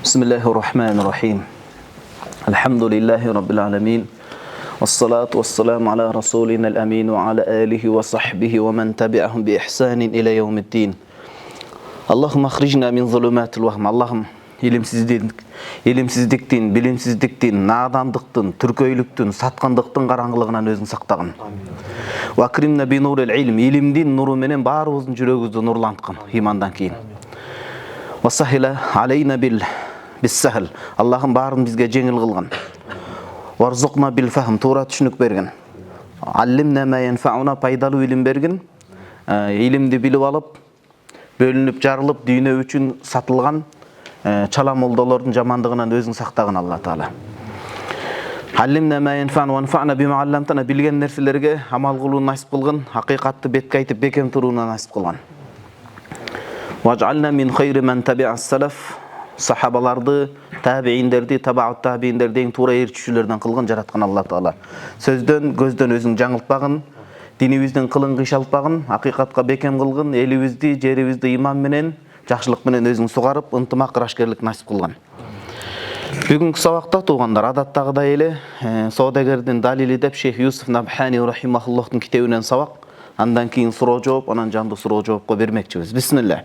بسم الله الرحمن الرحيم الحمد لله رب العالمين والصلاة والسلام على رسولنا الأمين وعلى آله وصحبه ومن تبعهم بإحسان إلى يوم الدين اللهم أخرجنا من ظلمات الوهم اللهم ilimsizdiktин, bilimsizdiktин, nadandыктын, түркөйлүктүн, саткандыктын караңгылыгынан өзүң сактагын. Ва акримна би нурил илм, илимдин нуру менен баарыбыздын жүрөгүбүздү нурланткын имандан кийин. Ва сахила алейна бис-сахл. Аллахым баарын бизге жеңил кылган. Варзукна бил фахм, туура түшүнүк берген. Аллимна ма янфауна, пайдалуу илим берген. Илимди билип алып, бөлүнүп жарылып, дүйнө үчүн сатылган чала молдолордун жамандыгынан өзүң сактагын Алла Таала. Аллимна ма янфа'на ва анфa'на бима 'алламтана, билген нерселерге амал кылууну насип кылгын, акыйкатты бетке айтып бекем турууну насип кылган. Важ'ална мин хайри ман таби'a as-салаф, сахабаларды, табииндерди, табаут табииндерди эң туура ээрчүүчүлөрдөн кылган жараткан Алла Таала. Сөздөн, көздөн өзүң жаңылтпагын, динибизден кылың кыйшалтпагын, акыйкатка бекем кылгын, элибизди, жерибизди иман менен, жакшылык менен өзүң сугарып, ынтымак, ырашкерлик насип кылган. Бүгүнкү сабакта туугандар адаттагыдай эле соодагердин далили деп Шейх Юсуф Набхани рахимахуллахтын китебинен сабак, андан кийин суроо жооп, анан жандуу суроо жоопко бермекчибиз. Бисмилlah.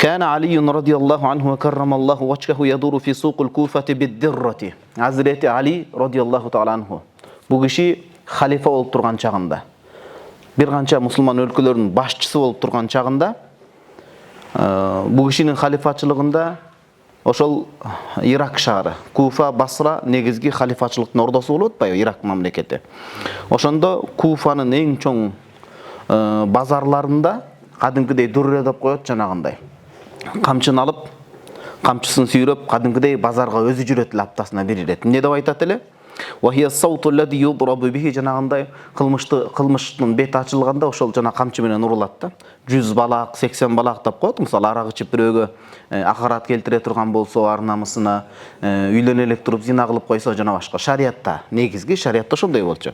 كان علي رضي الله عنه وكرم الله وجهه يدور في سوق الكوفة بالدرة. Hazreti Ali radıyallahu ta'ala anhu. Bu kişi halife olup turgan çağında, bir kança Müslüman өлкөлөрдүн başçısı olup turgan çağında, bu kişinin halifaçılığında ошол Irak шаары, Kufa, Basra негизги халифачылыктын ордосу болуп атпайбы, Irak мамлекети. Ошондо Куфанын эң чоң базарларында кадимкидей дүрре деп коет, жанагындай. Камчын алып, камчысын сүйрөп, кадимкидей базарга өзү жүрөт эле аптасына бир ирет. Эмне деп айтат эле? وهي الصوت الذي يضرب به, жанагындай кылмыштын бети ачылганда ошол жана камчы менен урулат да. 100 балак, 80 балак деп коет. Мисалы арак ичип бирөөгө акарат келтире турган болсо, ар намысына үйлөнө элек туруп зина кылып койсо жана башка. Шариятта, негизги шариятта ошондой болчу.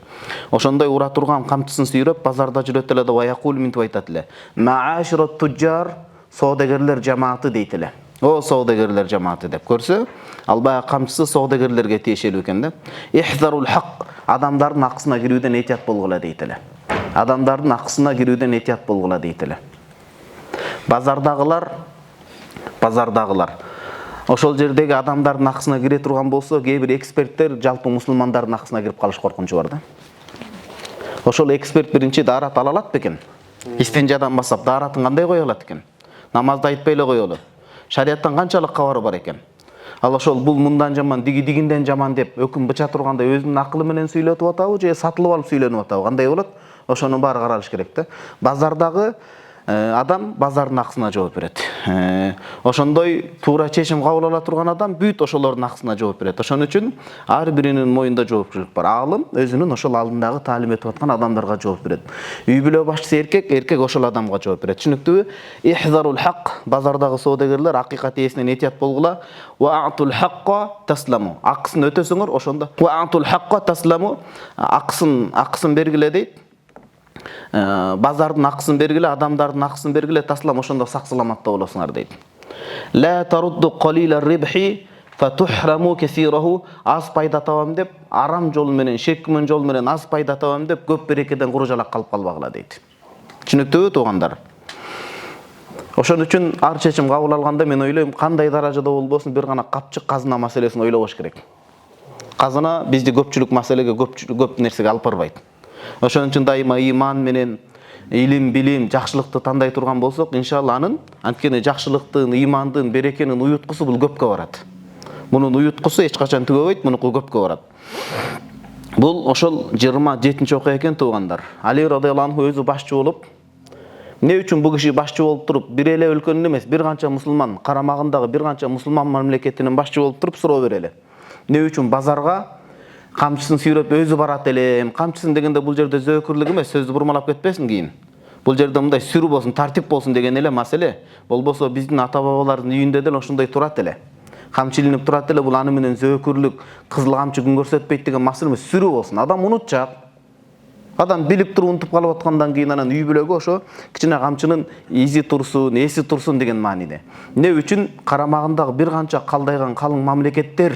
Ошондой ура турган камчысын сүйрөп базарда жүрөт эле деп аякул минтип айтат эле. Маашират туджар, соодагерлер жамааты дейт эле. О соодагерлер жамааты деп көрсө, албай камчысы соодагерлерге тиешелүү экен да. Ихзарул хак, адамдардын акысына кирүүдөн этият болгула дейт эле. Адамдардын акысына кирүүдөн этият болгула дейт эле. Базардагылар ошол жердеги адамдардын акысына кире турган болсо, кээ бир эксперттер жалпы мусулмандардын акысына кирип калыш коркунучу бар да. Ошол эксперт биринчи дарат ала алат бекен? Истинжадан баштап даратын кандай кое алат экен? Намазды айтпай эле коелу. Шарияттан канчалык кабары бар экен? Ал ошол бул мындан жаман, дигинден жаман деп өкүм быча турганда өзүнүн акылы менен сүйлөтүп атабы же сатылып алып сүйлөнүп атабы? Кандай болот? Ошонун баары каралыш керек да. Базардагы адам базардын акысына жооп берет. Ошондой туура чечим кабыл ала турган адам бүт ошолордун акысына жооп берет. Ошон үчүн ар биринин моюнда жоопкерчилик бар. Алым өзүнүн ошол алдындагы таалим этип аткан адамдарга жооп берет. Үй бүлө башчысы эркек ошол адамга жооп берет. Түшүнүктүүбү? Ихзарул хак, базардагы соодагерлер акыйкат ээсинен этият болгула. Ва атул хакка тасламу. Акысын өтөсөңөр ошондо. Ва атул хакка тасламу. Акысын бергиле дейт. Базардын акысын бергиле, адамдардын акысын бергиле, таслам, ошондо сак саламатта болосуңар дейт. Ла тарудду қалила рибхи фатухраму кесираху. Аз пайда табам деп, арам жол менен, шекмин жол менен аз пайда табам деп, көп берекеден куружалак калып калбагыла дейт. Түшүнүктүүбү туугандар? Ошон үчүн ар чечим кабыл алганда мен ойлойм, кандай даражада болбосун бир гана капчык казына маселесин ойлобош керек. Казына бизди көпчүлүк маселеге, көп нерсеге алып барбайт. Ошон үчүн дайыма иман менен илим, билим, жакшылыкты тандай турган болсок, иншалла анын анткени жакшылыктын, имандын, берекенин уюткусу бул көпкө барат. Мунун уюткусу эч качан түгөбөйт, мунуку көпкө барат. Бул ошол 27-нчи окуя экен туугандар. Али радыйаллаху анху өзү башчы болуп, эмне үчүн бул киши башчы болуп туруп, бир эле өлкөнүн эмес, бир канча мусулман карамагындагы бир канча мусулман мамлекетинин башчы болуп туруп суроо берели. Эмне үчүн базарга камчысын сүйрөп өзү барат элем? Камчысын дегенде бул жерде зөөкүрлүк эмес, сөздү бурмалап кетпесин кийин. Бул жерде мындай сүрү болсун, тартип болсун деген эле маселе. Болбосо биздин ата-бабалардын үйүндө деле ошондой турат эле. Камчы илинип турат эле, бул аны менен зөөкүрлүк, кызыл камчы күн көрсөтпөйт деген маселе эмес, сүрү болсун. Адам унутчак. Адам билип туруп унутуп калып аткандан кийин анан үй бүлөгө ошо кичине камчынын изи турсун, эси турсун деген мааниде. Эмне үчүн карамагындагы бир канча калдайган калың мамлекеттер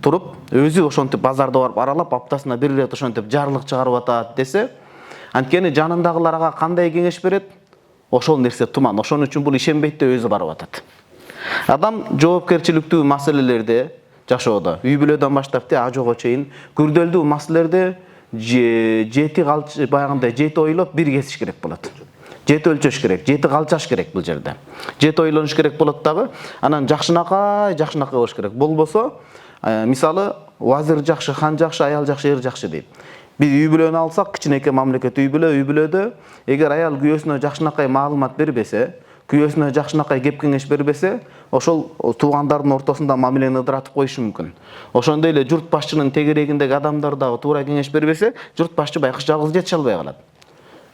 туруп, өзү ошентип базарда барып аралап, аптасына бир рет ошентип жарлык чыгарып атат десе, анткени жанындагыларга кандай кеңеш берет? Ошол нерсе туман. Ошон үчүн бул ишенбейт деп өзү барып атат. Адам жоопкерчиликтүү маселелерде жашоодо, үй бүлөдөн баштап ажоого чейин күрдөлдүү маселелерде жети баягындай жети ойлоп бир кесиш керек болот. Жети өлчөш керек, жети калчаш керек бул жерде. Жети ойлонуш керек болот дагы. Анан жакшынакай болуш керек. Болбосо, мисалы, вазир жакшы, хан жакшы, аял жакшы, эр жакшы дейт. Биз үй бүлөнү алсак, кичинекей мамлекет үйбүлөдө эгер аял күйөөсүнө жакшынакай маалымат бербесе, күйөөсүнө жакшынакай кеп кеңеш бербесе, ошол туугандардын ортосунда мамилени ыдыратып коюшу мүмкүн. Ошондой эле журт башчынын тегерегиндеги адамдар дагы туура кеңеш бербесе, журт башчы байкуш жалгыз жете албай калат.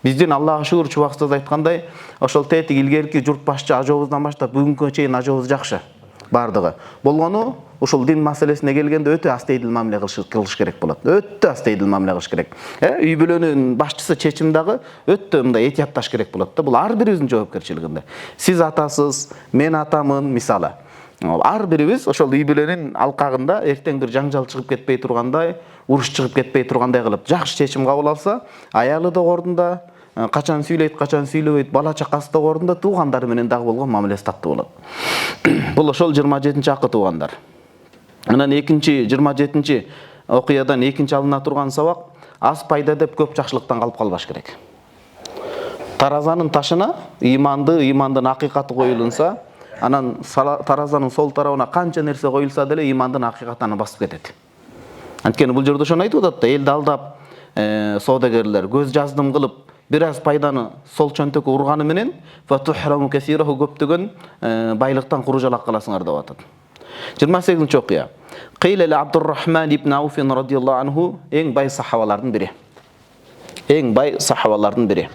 Биздин Аллага шүгүр Чубак устаз айткандай, ошол тетик илгерки журт башчы ажообуздан баштап бүгүнгө чейин ажообуз жакшы. Бардыгы. Болгону ушул дин маселесине келгенде өтө астейдил мамиле кылыш керек болот. Өтө астейдил мамиле кылыш керек. Үй бүлөнүн башчысы чечим дагы өтө мындай этиятташ керек болот да. Бул ар бирибиздин жоопкерчилигинде. Сиз атасыз, мен атамын, мисалы. Ар бирибиз ошол үй бүлөнүн алкагында эртең бир жаңжал чыгып кетпей тургандай, уруш чыгып кетпей тургандай кылып жакшы чечим кабыл алса, аялы да ордунда, качан сүйлөйт, качан сүйлөбөйт, бала чакасы да ордунда, туугандары менен дагы болгон мамилеси таттуу болот. Бул ошол 27-акы туугандар. Анан 27 окуядан экинчи алына турган сабак, аз пайда деп көп жакшылыктан калып калбаш керек. Таразанын ташына имандын акыйкаты коюлунса, анан таразанын сол тарабына канча нерсе коюлса деле имандын акыйкаты аны басып кетет. Анткени бул жерде ошону айтып атат да, элди алдап, соодагерлер көз жаздым кылып, бир аз пайданы сол чөнтөккө урганы менен фатухраму касираху көптөгөн байлыктан куружалак каласыңар деп атат. 28-чи окуя. Кыйлали Абдуррахман ибн Ауф радияллаху анху, эң бай сахабалардын бири. Эң бай сахабалардын бири.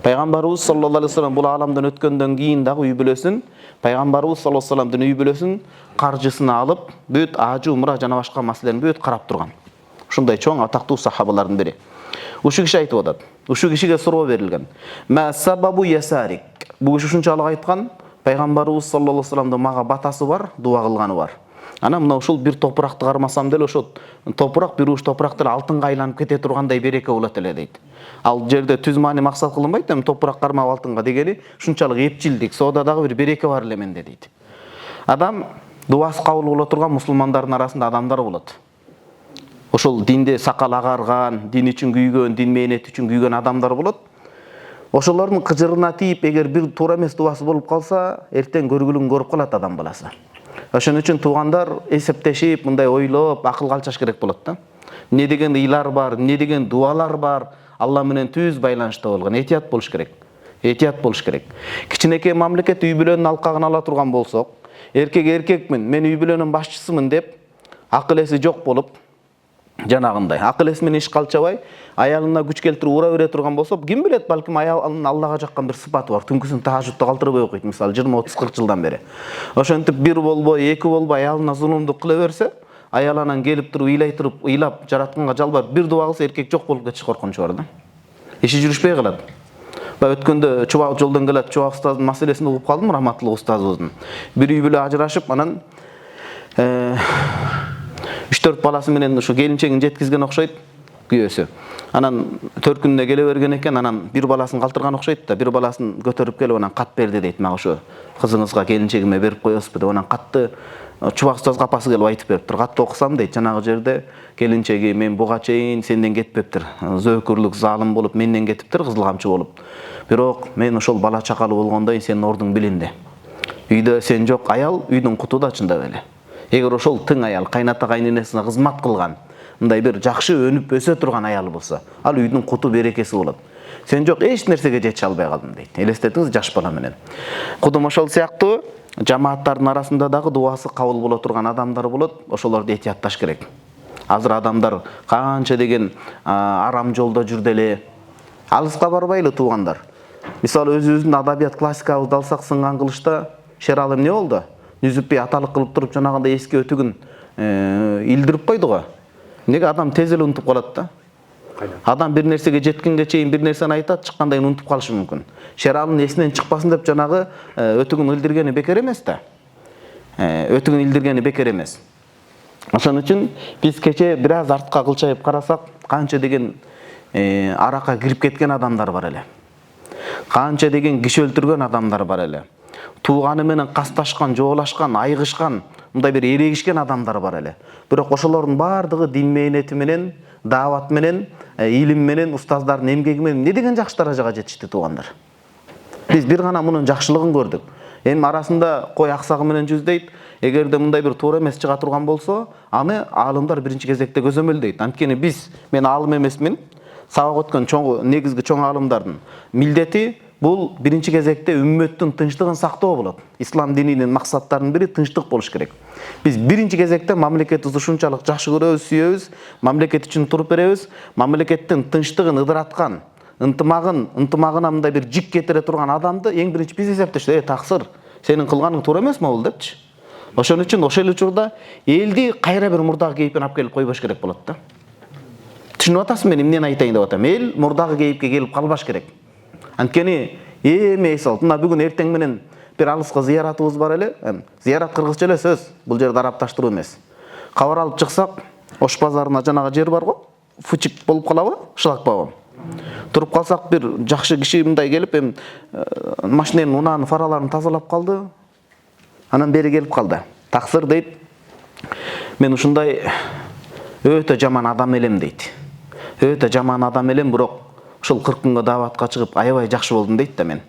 Пайгамбарыбыз саллаллаху алейхи вассалам бул аламдан өткөндөн кийин дагы үй бүлөсүн, Пайгамбарыбыз саллаллаху алейхи вассаламдын үй бүлөсүн каржысына алып, бүт ажы, умра жана башка маселелерин бүт карап турган. Ушундай чоң атактуу сахабалардын бири. Ушу киши айтып атат. Ушу кишиге суроо берилген. Ма сабабу ясарик. Бул киши ушунчалык айткан, Пайгамбарыбыз саллаллаху алейхи вассаламдын мага батасы бар, дуа кылганы бар. Анан мына ушул бир топуракты кармасам деле ошо топурак бир уч топурак деле алтынга айланып кете тургандай береке болот эле дейт. Ал жерде түз маани максат кылынбайт, эми топурак кармап алтынга дегени ушунчалык эпчилдик, соода дагы бир береке бар эле менде дейт. Адам дуасы кабыл боло турган мусулмандардын арасында адамдар болот. Ошол динде сакал агарган, дин үчүн күйгөн, дин мээнети үчүн күйгөн адамдар болот. Ошолордун кыжырына тийип, эгер бир туура эмес дуасы болуп калса, эртең көргүлүн көрүп калат адам баласы. Ошон үчүн туугандар эсептешип, мындай ойлоп, акыл калчаш керек болот да. Эмне деген ыйлар бар, эмне деген дуалар бар, Алла менен түз байланышта болгон. Этият болуш керек. Этият болуш керек. Кичинекей мамлекет үй бүлөнүн алкагын ала турган болсок, эркекмин, мен үй бүлөнүн башчысымын деп, акыл эси жок болуп, жанагындай акыл эси менен иш калчабай, аялына күч келтирип ура бере турган болсо, ким билет, балким аялынын Аллага жаккан бир сыпаты бар. Түнкүсүн тажудда калтырбай окуйт, мисалы 20-30-40 жылдан бери. Ошентип бир болбой, эки болбой аялына зулумдук кыла берсе, аял анан келип туруп, ыйлап, жаратканга жалбарып бир дуа кылса, эркек жок болуп кетиш коркунучу бар да. Иши жүрүшпөй калат. Өткөндө Чубак жолдон келет, Чубак устаздын маселесин угуп калдым, рахматтуулук устазыбыздын. Бир үй бүлө ажырашып, анан 3-4 баласы менен ушу келинчегин жеткизген окшойт күйөөсү. Анан 4 күнүнө келе берген экен, анан бир баласын калтырган окшойт да, бир баласын көтөрүп келип анан кат берди дейт. Мага ошо кызыңызга келинчегиме берип коесузбу деп анан катты Чубак устазга апасы келип айтып бериптир. Катты окусам дейт, жанагы жерде келинчеги мен буга чейин сенден кетпептир. Зөөкүрлүк, залым болуп менден кетиптир, кызыл камчы болуп. Бирок мен ошол бала чакалуу болгондой сенин ордуң билинди. Үйдө сен жок, аял үйдүн куту да чындап эле. Эгер ошол тың аял кайната кайненесине кызмат кылган, мындай бир жакшы өнүп өсө турган аял болсо, ал үйдүн куту берекеси болот. Сен жок, эч нерсеге жете албай калдым дейт. Элестетиңиз жаш бала менен. Кудум ошол сыяктуу жамааттардын арасында дагы дуасы кабыл боло турган адамдар болот, ошолорду этиятташ керек. Азыр адамдар канча деген арам жолдо жүрдү эле. Алыска барбайлы туугандар. Мисалы өзүбүздүн адабият классикабызды алсак, Сынган кылычта Шералы эмне болду? Нүзүпбей аталык кылып туруп жанагындай эски өтүгүн илдирип койду го. Неге адам тез эле унутуп калат да? Адам бир нерсеге жеткенге чейин бир нерсени айтат, чыкканда унутуп калышы мүмкүн. Шералын эсинен чыкпасын деп жанагы өтүгүн илдиргени бекер эмес да. Өтүгүн илдиргени бекер эмес. Ошон үчүн биз кече бир аз артка кылчайып карасак, канча деген аракка кирип кеткен адамдар бар эле. Канча деген киши өлтүргөн адамдар бар эле. Тууганы менен касташкан, жоолашкан, айгышкан, мындай бир эрегишкен адамдар бар эле. Бирок ошолордун баардыгы дин мээнети менен, даават менен, илим менен, устаздардын эмгеги менен эмне деген жакшы даражага жетишти туугандар. Биз бир гана мунун жакшылыгын көрдүк. Эми арасында кой аксагы менен жүз дейт. Эгерде мындай бир туура эмес чыга турган болсо, аны аалымдар биринчи кезекте көзөмөлдөйт. Анткени мен аалым эмесмин. Сабак өткөн негизги чоң аалымдардын милдети бул биринчи кезекте үммөттүн тынчтыгын сактоо болот. Ислам дининин максаттарынын бири тынчтык болуш керек. Биз биринчи кезекте мамлекетти ушунчалык жакшы көрөбүз, сүйөбүз, мамлекет үчүн туруп беребиз, мамлекеттин тынчтыгын ыдыраткан, ынтымагына мындай бир жик кетире турган адамды эң биринчи биз эсептешти. Таксыр, сенин кылганың туура эмесми бул депчи. Ошон үчүн ошол учурда элди кайра бир мурдагы кейипин алып келип койбош керек болот да. Түшүнүп атасызбы мен эмнени айтайын деп атам? Эл мурдагы кейипке келип калбаш керек. Анткени эми эс алып, мына бүгүн эртең менен бир алыска зыяратыбыз бар эле. Зыярат кыргызча эле сөз. Бул жерде арапташтыруу эмес. Кабар алып чыксак, Ош базарына жанагы жер бар го? Фучик болуп калабы? Шлагбаум. Туруп калсак бир жакшы киши мындай келип, машинанын унааны фараларын тазалап калды. Анан бери келип калды. Таксыр дейт. Мен ушундай өтө жаман адам элем дейт. Өтө жаман адам элем, бирок ушул 40 күнгө дааватка чыгып аябай жакшы болдум дейт да мен.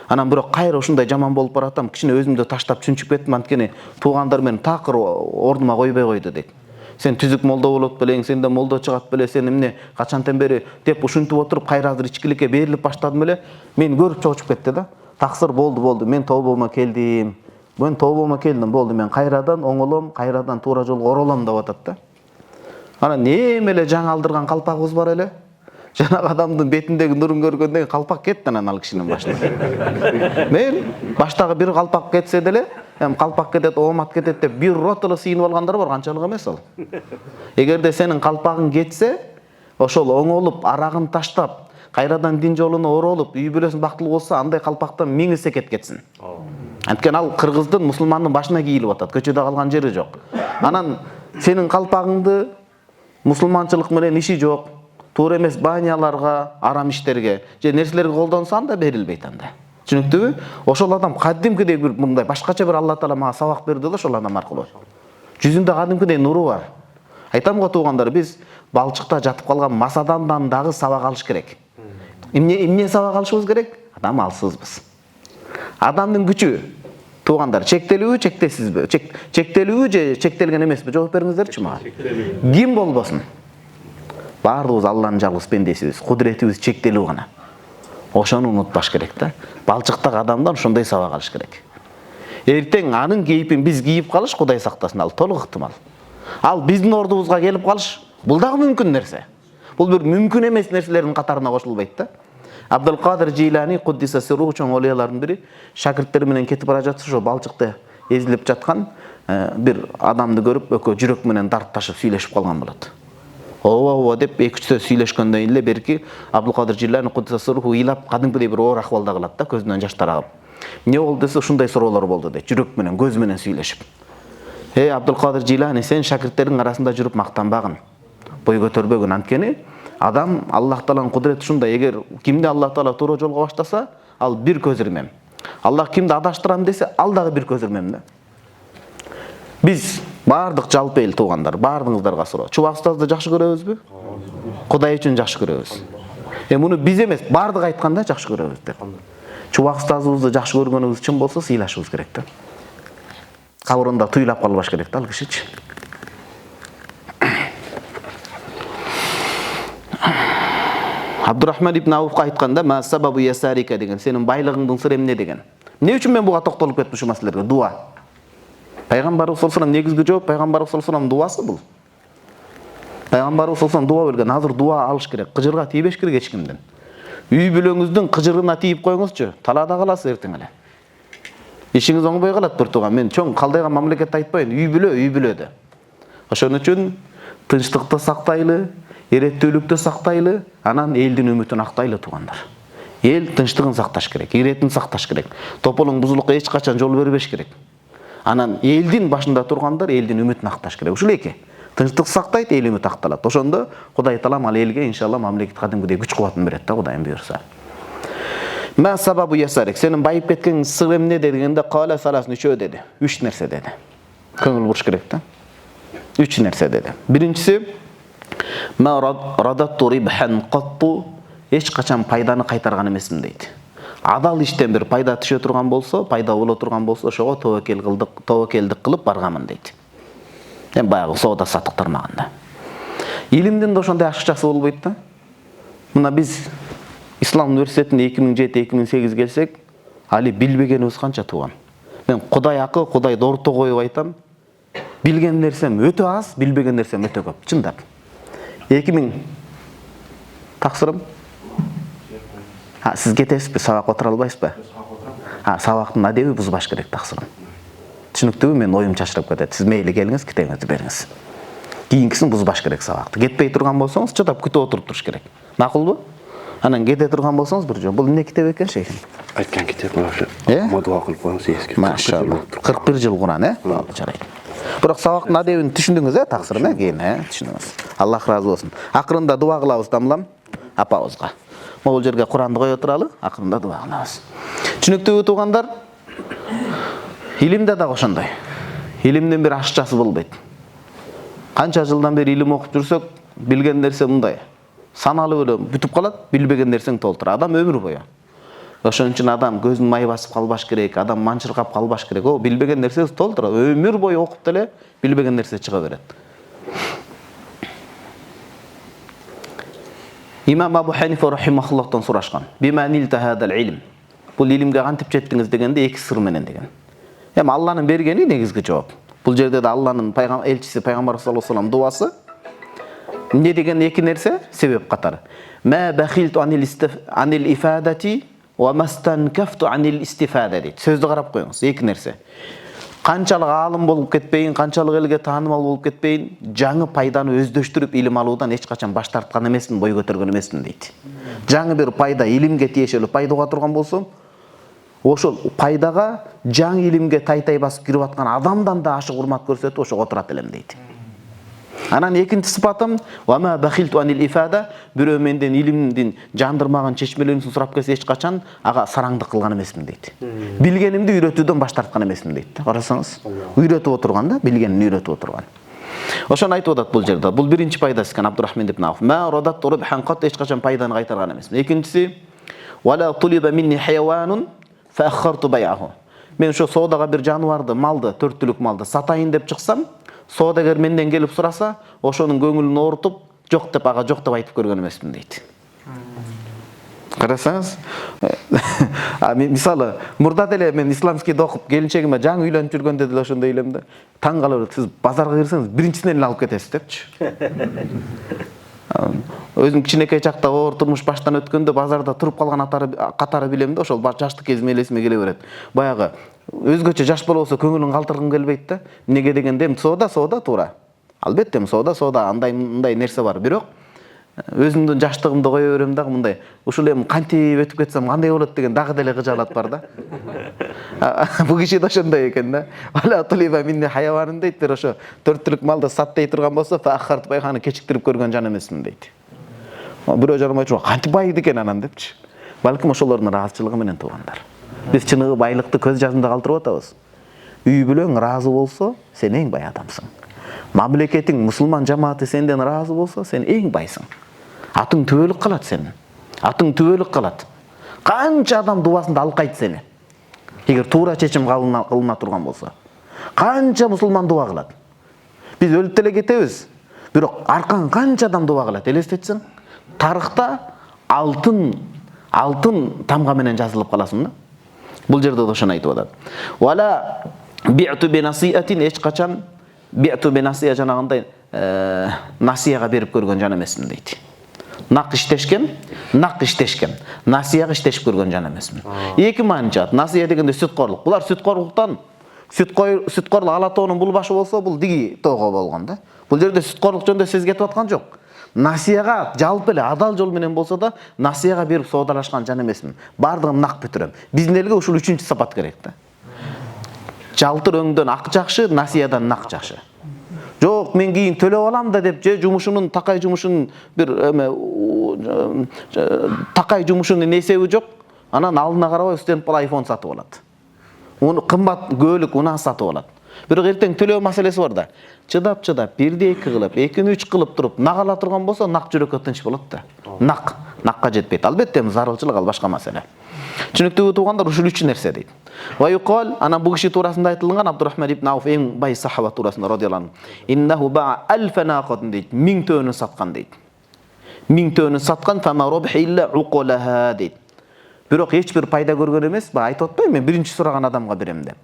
Анан бирок кайра ушундай жаман болуп баратам, кичине өзүмдү таштап чүнчүп кеттим, анткени туугандар мени такыр ордума койбой койду дейт. Сен түзүк молдо болот белең, сенде молдо чыгат беле, сен эмне качантан бери деп ушинтип отуруп, кайра азыр ичкиликке берилип баштадым эле. Мен көрүп чогучуп кетти да. Таксыр болду. Мен тобома келдим. Болду. Мен кайрадан оңолом, кайрадан туура жолго оролом деп атат да. Анан эме эле жаңы алдырган калпагыбыз бар эле. Жанагы адамдын бетиндеги нурун көргөндөн кийин калпак кетти анан ал кишинин башына. Мен баштагы бир калпак кетсе деле, калпак кетет, оомат кетет деп бир ротоло сыйынып алгандар бар, канчалык эмес ал. Эгерде сенин калпагың кетсе, ошол оңолуп, арагын таштап, кайрадан дин жолуна оролуп, үй бүлөсүн бактылуу болсо, андай калпактан 1000 эсе кетсин. Анткени ал кыргыздын, мусулмандын башына кийилип атат, көчөдө калган жери жок. Анан сенин калпагыңды мусулманчылык менен иши жок, туура эмес баняларга, арам иштерге же нерселерге колдонсо анда берилбейт анда. Түшүнүктүүбү? Ошол адам кадимкидей бир мындай башкача бир Алла Таала мага сабак берди да ошол адам аркылуу. Жүзүндө кадимкидей нуру бар. Айтам го туугандар, биз балчыкта жатып калган масадандан дагы сабак алыш керек. Эмне сабак алышыбыз керек? Адам алсызбыз. Адамдын күчү туугандар чектелүүбү, чектесизби? Чектелүүбү же чектелген эмеспи? Жооп бериңиздерчи мага. Ким болбосун? Баардыгыбыз Алланын жалгыз пендесибиз. Кудуретибиз чектелүү гана. Ошону унутпаш керек да. Балчыктагы адамдан ошондой сабак алыш керек. Эртең анын кейипин биз кийип калыш, Кудай сактасын, ал толук ыктымал. Ал биздин ордубузга келип калыш, бул дагы мүмкүн нерсе. Бул бир мүмкүн эмес нерселердин катарына кошулбайт да. Абдул-Кадир Жейлани Куддиса сирру чоң олиялардын бири шакирттери менен кетип бара жатса, ошо балчыкта эзилип жаткан бир адамды көрүп, экөө жүрөк менен дартташып сүйлөшүп калган болот. Ооба деп 2-3 сөз сүйлөшкөндөн эле берки Абдул-Кадир Жейлани Куддиса сирру ыйлап кадимкидей бир оор акыбалда калат да, көзүнөн жаштар агып. Эмне болду десе, ушундай суроолор болду дейт, жүрөк менен, көз менен сүйлөшүп. Абдул-Кадир Жейлани, сен шакирттериң арасында жүрүп мактанбагын, бой көтөрбөгүн, анткени адам Аллах Тааланын кудурети ушундай. Эгер кимди Аллах Таала туура жолго баштаса, ал бир көз ирмем. Аллах кимди адаштырам десе, ал дагы бир көз ирмем да. Биз баардык жалпы эл туугандар, баардыгыңыздарга суроо. Чубак устазды жакшы көрөбүзбү? Кудай үчүн жакшы көрөбүз. Муну биз эмес, баардык айтканда жакшы көрөбүз деп. Чубак устазыбызды жакшы көргөнүбүз чын болсо, сыйлашыбыз керек да. Кабырында туйлап калбаш керек да ал кишичи. Абдурахман ибн Ауфка айтканда, "Ма сабабу ясарика" деген, сенин байлыгыңдын сыры эмне деген. Эмне үчүн мен буга токтолуп кеттим ушул маселелерге? Дуа. Пайгамбарыбыз саллаллаху алейхи негизги жооп пайгамбарыбыз саллаллаху алейхи дуасы бул. Пайгамбарыбыз саллаллаху алейхи дуа берген. Азыр дуа алыш керек. Кыжырга тийбеш керек эч кимдин. Үй бүлөңүздүн кыжырына тийип коюңузчу. Талаада каласыз эртең эле. Ишиңиз оңбой калат бир тууган. Мен чоң калдайган мамлекетте айтпайын. Үй бүлө да. Ошон үчүн тынчтыкты сактайлы, Иреттүүлүктү сактайлы, анан элдин үмүтүн актайлы туугандар. Эл тынчтыгын сакташ керек, иретин сакташ керек. Тополуң бузулукка эч качан жол бербеш керек. Анан элдин башында тургандар элдин үмүтүн акташ керек. Ушул эки. Тынчтык сактайт, эл үмүт акталат. Ошондо Кудай Таалам ал элге иншалла мамлекет кадимгидей күч кубатын берет да, Кудайым буйрса. Ма сабабу ясарик. Сенин байып кеткен сыр эмне дегенде кала саласын үчөө деди. 3 нерсе деди. Көңүл буруш керек да. 3 нерсе деди. Биринчиси ма радатту рибхан qattu, эч качан пайданы кайтарган эмесмин дейт. Адал иштен бир пайда түшө турган болсо, пайда боло турган болсо, ошого тобокелдик кылып барганмын дейт. Эми баягы соода саттык тармагында. Илимдин да ошондой ашыкчасы болбойт да. Мына биз Ислам университетине 2007-2008 келсек, али билбегенибиз канча тууган. Мен Кудай акы, Кудай дорто коюп айтам. Билген нерсем өтө аз, билбеген нерсем өтө көп. Чындап. 2000 таксырым. Сиз кетесизби, сабак отура албайсызбы? Сабактын адеби бузбаш керек таксырым. Түшүнүктүүбү? Мен оюм чачырып кетет. Сиз мейли келиңиз, китебиңизди бериңиз. Кийинкисин бузбаш керек сабакты. Кетпей турган болсоңуз, чыдап күтүп отуруп туруш керек. Макулбу? Анан кете турган болсоңуз бир жөн. Бул эмне китеп экен шейх? Айткан китеп ошо. Модуа кылып коюңуз эски. Машалла. 41 жыл Кур'ан, жарайт. Бирок сабактын адебин түшүндүңүз, таксырын, кийин, түшүндүңүз. Аллах разы болсун. Акырында дуа кылабыз тамлам апабызга. Могул жерге Куранды кое туралы, акырында дуа кылабыз. Түшүнүктүүбү туугандар? Илимде да ошондой. Илимдин бир ашыкчасы болбойт. Канча жылдан бери илим окуп жүрсөк, билген нерсе мындай. Саналуу эле бүтүп калат, билбеген нерсең толтур. Адам өмүр бою. Ошон үчүн адам көзүн май басып калбаш керек, адам манчыркап калбаш керек. О, билбеген нерсеси толтур. Өмүр бою окуп деле билбеген нерсе чыга берет. Имам Абу Ханифа рахимахуллахтан сурашкан. Биманилта хадал илм. Бул илимге кантип жеттиңиз дегенде эки сыр менен деген. Эми Алланын бергени негизги жооп. Бул жерде да Алланын элчиси пайгамбар саллаллаху алейхи дуасы. Эмне деген эки нерсе? Себеп катары. Ма бахилту анил ифадати ва мастанкафту анил истифада дейт. Сөздү карап коюңуз. Эки нерсе. Канчалык аалым болуп кетпейин, канчалык элге таанымал болуп кетпейин, жаңы пайданы өздөштүрүп илим алуудан эч качан баш тарткан эмесмин, бой көтөргөн эмесмин дейт. Жаңы бир пайда илимге тиешелүү пайда уга турган болсом, ошол пайдага жаңы илимге тай басып кирип аткан адамдан да ашык урмат көрсөтүп ошого турат элем дейт. Анан экинчи сыпатым вама бахилту анил ифада, бирөө менден илимдин жандырмаган чечмелерин сурап келсе эч качан ага сараңдык кылган эмесмин дейт. Билгенимди үйрөтүүдөн баш тарткан эмесмин дейт. Карасаңыз, үйрөтүп отурган да, билгенин үйрөтүп отурган. Ошону айтып атат бул жерде. Бул биринчи пайдасы экен Абдурахман ибн Ауф. Ма радатту рибхан qat, эч качан пайданы кайтарган эмесмин. Экинчиси вала тулиба минни хайванун фааххарту бай'аху. Мен ошо соодага бир жаныбарды, малды, 4 түлүк малды сатайын деп чыксам, соодагер менден келип сураса, ошонун көңүлүн оорутуп, жок деп ага жок деп айтып көргөн эмесмин дейт. Карасаңыз, мисалы, мурда деле мен исламскийди окуп, келинчегиме жаңы үйлөнүп жүргөндө деле ошондой элемде, таң калып, сиз базарга кирсеңиз, биринчисинен эле алып кетесиз депчи. Өзүм кичинекей чакта оор турмуш баштан өткөндө базарда туруп калган катары билем да, ошол жаштык кезим элесиме келе берет. Баягы өзгөчө жаш болсо көңүлүн калтыргым келбейт да. Эмнеге дегенде соода туура. Албетте соода андай нерсе бар, бирок өзүмдүн жаштыгымды кое берем дагы мындай. Ушул эми кантип өтүп кетсем кандай болот деген дагы деле кыжаалат бар да. Бул киши да ошондой экен да. Вала тулиба минни хайванын дейт, бир ошо 4 түлүк малды сат дей турган болсо, фааххарт байханы кечиктирип көргөн жан эмесмин дейт. Бирөө жаным айтчу, кантип байыды экен анан депчи. Балким ошолордун ыраазычылыгы менен туугандар. Биз чыныгы байлыкты көз жазында калтырып атабыз. Үй бүлөң ыраазы болсо, сен эң бай адамсың. Мамлекетиң, мусулман жамааты сенден ыраазы болсо, сен эң байсың. Атың түбөлүк калат сенин. Атың түбөлүк калат. Канча адам дуасында алкайт сени. Эгер туура чечим кылына турган болсо. Канча мусулман дуа кылат. Биз өлүп деле кетебиз. Бирок аркан канча адам дуа кылат, элестетсең, тарыхта алтын тамга менен жазылып каласың да. Бул жерде да ошону айтып атат. Вала би'ту бинасиатин, эч качан би'ту бинасия жанагындай насияга берип көргөн жан эмесмин дейт. Нак иштешкен, насияга иштешип көргөн жан эмесмин. Эки маанча. Насия дегенде сүткорлук. Булар сүткорлуктан сүткорлук алатоонун бул башы болсо, бул диги тоого болгон да. Бул жерде сүткорлук жөнүндө сөз кетип аткан жок. насияга жалпы эле адал жол менен болсо да насияга берип соодалашкан жан эмесмин. Бардыгын нак бүтүрөм. Биздин элге ушул 3-чү сапат керек да. Жалтыр өңдөн ак жакшы, насиядан нак жакшы. Жок, мен кийин төлөп алам да деп, же жумушунун такай жумушунун бир такай жумушунун эсеби жок. Анан алдына карабай студент бала iPhone сатып алат. Уну кымбат көөлүк унаа сатып алат. Бирок эртең төлөө маселеси бар да. Чыдап, 1-2 кылып, 2-3 кылып туруп, нак ала турган болсо, нак жүрөккө тынч болот да. Накка жетпейт. Албетте зарылчылык ал башка маселе. Түшүнүктүү туугандар, ушул 3 нерсе дейт. Ва юқал, ана бу киши туурасында айтылган Абдурахман ибн Ауф эң бай сахаба туурасында радияллаху анху. Иннаху баа алфа нақатын дейт. 1000 төөнүн саткан дейт. 1000 төөнүн саткан фама рабх илля уқулаха дейт. Бирок эч бир пайда көргөн эмес, ба айтып атпайм мен биринчи сураган адамга берем деп.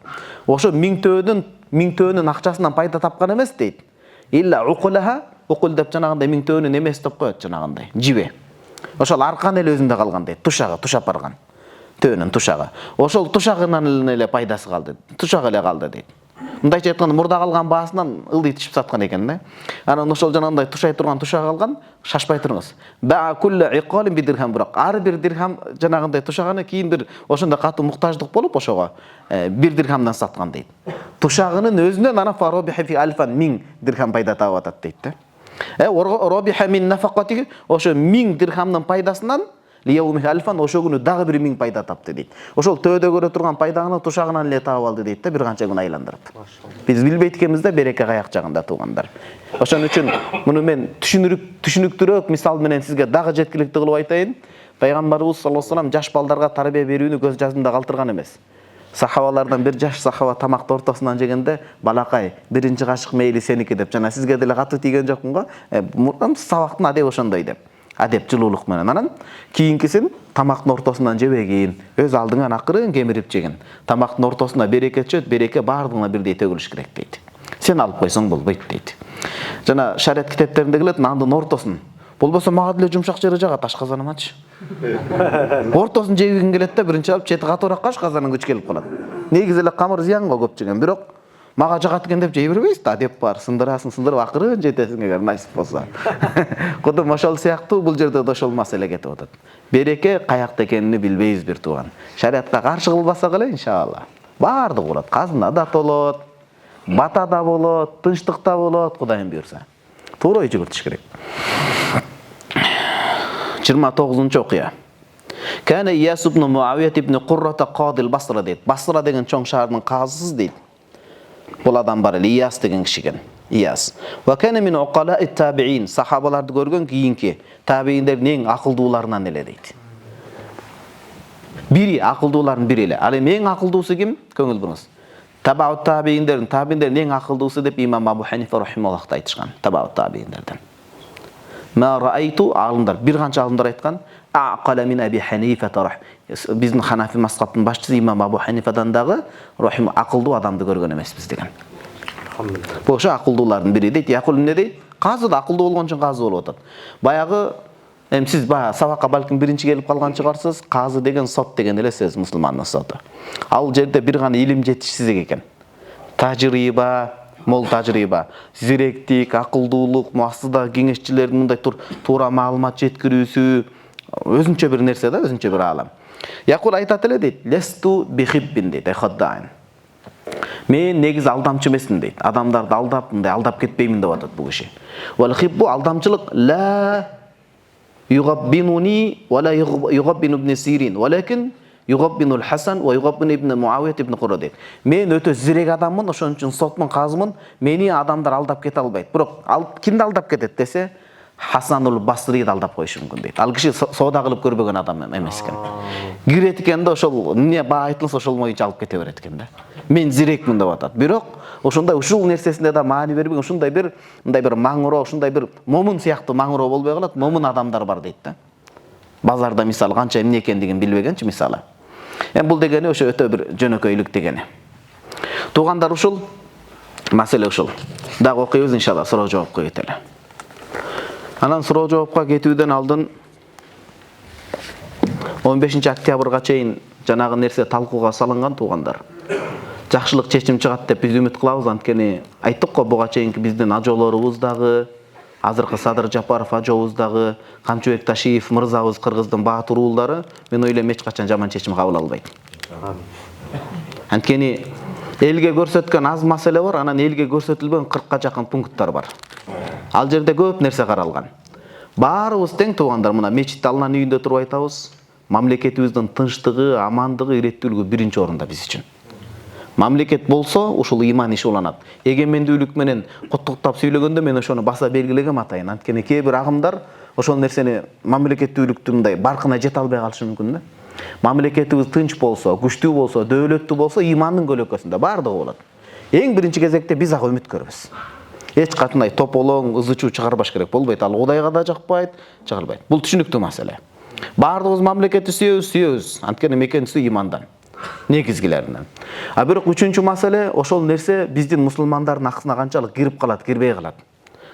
Ошо 1000 төөнүн акчасынан пайда тапкан эмес дейт. Илля уқулаха, уқул деп жанагындай 1000 төөнүн эмес деп коет жанагындай. Жибе. Ошол аркан эле өзүндө калган дейт. Тушап барган. Төөнүн тушагы. Ошол тушагынан эле пайдасы калды. Тушак эле калды дейт. Мындайча айтканда мурда калган баасынан ылдый тишип саткан экен да. Анан ошол жанагындай тушай турган тушак алган, шашпай туруңуз. Ба куллу иқалин бидирхам, бирок ар бир дирхам жанагындай тушаганы кийин бир ошондой катуу муктаждык болуп ошого 1 дирхамдан саткан дейт. Тушагынын өзүнөн ана фаробихи фи альфан 1000 дирхам пайда таап атат дейт да. Робиха мин нафакати, ошо 1000 дирхамдын пайдасынан лияумих альфан, ошо күнү дагы 1000 пайда тапты дейт. Ошол төөдө көрө турган пайданы тушагынан эле таап алды дейт да, бир канча күн айландырып. Биз билбейт экенбиз да береке каяк жагында туугандар. Ошон үчүн муну мен түшүнүктүүрөөк мисал менен сизге дагы жеткиликтүү кылып айтайын. Пайгамбарыбыз саллаллаху алейхи вассалам жаш балдарга тарбия берүүнү көз жазында калтырган эмес. Сахабалардан бир жаш сахаба тамакты ортосунан жегенде, балакай, биринчи кашык мейли сеники деп, жана сизге деле катуу тийген жокмун го, сабактын адеби ошондой деп. Адеп жылуулук менен. Анан кийинкисин тамактын ортосунан жебегин, өз алдыңан акырын кемирип жеген. Тамактын ортосуна береке түшөт, береке бардыгына бирдей төгүлүш керек дейт. Сен алып койсоң болбойт дейт. Жана шариат китептеринде келет, нандын ортосун. Болбосо мага деле жумшак жери жагат ашказанымачы. Ортосын жегин келет да, биринчи алып чети катуураак каш казанын күч келип калат. Негизи эле камыр зыянга көп жеген, бирок мага жагат экен деп жей бербейсиз да, деп бар, сындырасын, сындырып акырын жетесиң эгер насип болсо. Кудум ошол сыяктуу бул жерде да ошол маселе кетип атат. Береке каякта экенин билбейбиз бир тууган. Шариатка каршы кылбасак эле иншалла. Бардыгы болот, казына да толот, бата да болот, тынчтыкта болот, Кудайым буйрса. Туура жүгүртүш керек. 29-чу окуя. Кана Ияс ибн Муавия ибн Куррата кадил Басра дейт. Басра деген чоң шаардын казысы дейт. Бул адам бар эле, Ияс деген кишиген. Ияс. Ва кана мин уқала'i табиин, сахабаларды көргөн кийинки табииндердин эң акылдууларынан эле дейт. Бири акылдуулардын бири эле. Ал эми эң акылдуусу ким? Көңүл буруңуз. Табаут табииндердин эң акылдуусу деп имам Абу Ханифа рахималлаху айтышкан. Табаут табииндерден. Ма раайту, алымдар, бир канча алымдар айткан, aqala min Abi Hanifa тарах. Биздин Ханафи мазхабтын башчысы имам Абу Ханифадан дагы рахим акылдуу адамды көргөн эмеспиз деген. Бул ошо акылдуулардын бири дейт. Якул эмне дейт? Казы да акылдуу болгон үчүн казы болуп атат. Баягы сиз баягы сабакка балким биринчи келип калган чыгарсыз, казы деген сот деген эле сөз, мусулмандын соту. Ал жерде бир гана илим жетишсиздик экен. Тажриба, мол тажриба, зиректик, акылдуулук, муассыда кеңешчилердин мындай туура маалымат жеткирүүсү, өзүнчө бир нерсе да, өзүнчө бир алам. Якул айтат эле дейт, лесту бихиббин дейт, хаддаин. Мен негиз алдамчы эмесмин дейт. Адамдарды алдап кетпеймин деп атат бул киши. Вал хиббу алдамчылык ла югаббинуни ва ла югаббину ибн Сирин, валакин югаббину al-Hasan ва югаббину ибн Муавия ибн Курра дейт. Мен өтө зирек адаммын, ошон үчүн сотмун, казымын. Мени адамдар алдап кете албайт. Бирок кимди алдап кетет десе, Хасанул Басриди алдап коюшу мүмкүн дейт. Ал киши соода кылып көрбөгөн адам эмес экен. Кирет экен да, ошол эмне баа айтылса ошол боюнча алып кете берет экен да. Мен зирекмин деп атат. Бирок ошондой ушул нерсесинде да маани бербеген, ушундай бир маңыроо, ушундай бир момун сыяктуу маңыроо болбой калат, момун адамдар бар дейт да. Базарда мисалы канча эмне экендигин билбегенчи мисалы. Бул дегени ошо өтө бир жөнөкөйлүк дегени. Туугандар, ушул маселе ушул. Дагы окуйбуз иншалла, суроо жооп коет эле. Анан суроо жоопко кетүүдөн алдын 15 октябрга чейин жанагы нерсе талкууга салынган туугандар. Жакшылык чечим чыгат деп биз үмүт кылабыз, анткени айттык го буга чейинки биздин ажоолорубуз дагы, азыркы Садыр Жапаров ажообуздагы, Камчыбек Ташиев мырзабыз Кыргыздын баатыр уулдары мен ойлойм эч качан жаман чечим кабыл албайт. Анткени элге көрсөткөн аз маселе бар, анан элге көрсөтүлбөгөн 40ка жакын пункттар бар. Ал жерде көп нерсе каралган. Баарыбыз тең туугандар, мына мечитте Алланын үйүндө туруп айтабыз. Мамлекетибиздин тынчтыгы, амандыгы, иреттүүлүгү биринчи орунда биз үчүн. Мамлекет болсо, ушул иман иши уланат. Эгемендүүлүк менен куттуктап сүйлөгөндө мен ошону баса белгилегем атайын. Анткени кээ бир агымдар ошол нерсени мамлекеттүүлүктүн мындай баркына жете албай калышы мүмкүн да. Мамлекетибиз тынч болсо, күчтүү болсо, дөөлөттүү болсо, имандын көлөкөсүндө бардыгы болот. Эң биринчи кезекте биз ага үмүткөрбүз. Эч кандай тополоң, ызычуу чыгарбаш керек болбойт. Ал Кудайга да жакпайт, чыгарбайт. Бул түшүнүктүү маселе. Бардыгыбыз мамлекетти сүйөбүз. Анткени мекенси имандан, негизгилеринен. А бирок үчүнчү маселе, ошол нерсе биздин мусулмандардын акысына канчалык кирип калат, кирбей калат.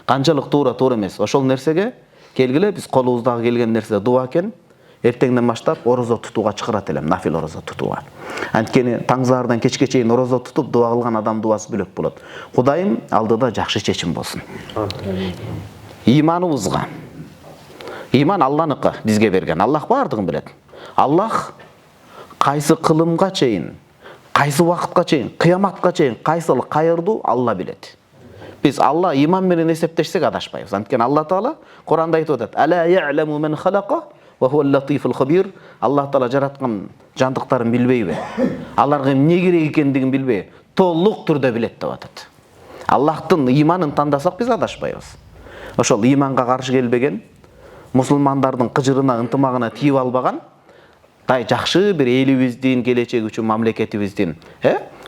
Канчалык туура эмес. Ошол нерсеге келгиле, биз колубуздагы келген нерсе дуа экен. Эртеңден баштап орозо тутууга чыгарат элем, нафил орозо тутууга. Анткени таңзаардан кечке чейин орозо тутуп дуа кылган адам дуасы бөлөк болот. Кудайым алдыда жакшы чечим болсун. Иманыбызга. Иман Алланыкы бизге берген. Аллах бардыгын билет. Аллах кайсы кылымга чейин, кайсы убакытка чейин, кыяматка чейин кайсыл кайырдуу Алла билет. Биз Алла иман менен эсептешсек адашпайбыз. Анткени Алла Таала Куранда айтып атат: "Ала я'ламу мен халаqa ва хувал латифул хабир." Аллах Таала жараткан жандыктарын билбейби? Аларга эмне керек экендигин билбейби? Толук түрдө билет деп атат. Аллахтын иманын тандасак биз адашпайбыз. Ошол иманга каршы келбеген, мусулмандардын кыжырына, ынтымагына тийип албаган, жакшы бир элибиздин, келечеги үчүн мамлекетибиздин,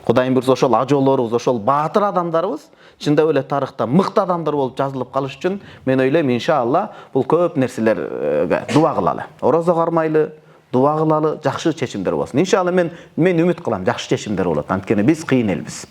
Кудайым буйрса ошол ажоолорубуз, ошол баатыр адамдарыбыз чындап эле тарыхта мыкты адамдар болуп жазылып калыш үчүн мен ойлойм, иншалла, бул көп нерселерге дуа кылалы. Орозо кармайлы, дуа кылалы, жакшы чечимдер болсун. Иншалла мен үмүт кылам, жакшы чечимдер болот. Анткени биз кыйын элбиз.